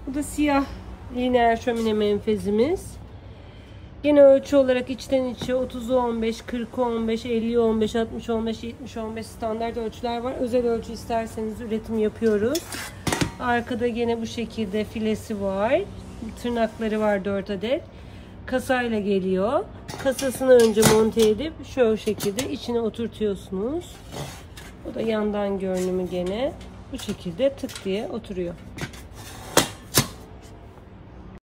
Bu da siyah lineer şömine menfezimiz. Yine ölçü olarak içten içe 30'u 15, 40'ı 15, 50'yi 15, 60'ı 15, 70'i 15 standart ölçüler var. Özel ölçü isterseniz üretim yapıyoruz. Arkada yine bu şekilde filesi var. Tırnakları var 4 adet. Kasayla geliyor. Kasasını önce monte edip şu şekilde içine oturtuyorsunuz. Bu da yandan görünümü gene bu şekilde tık diye oturuyor.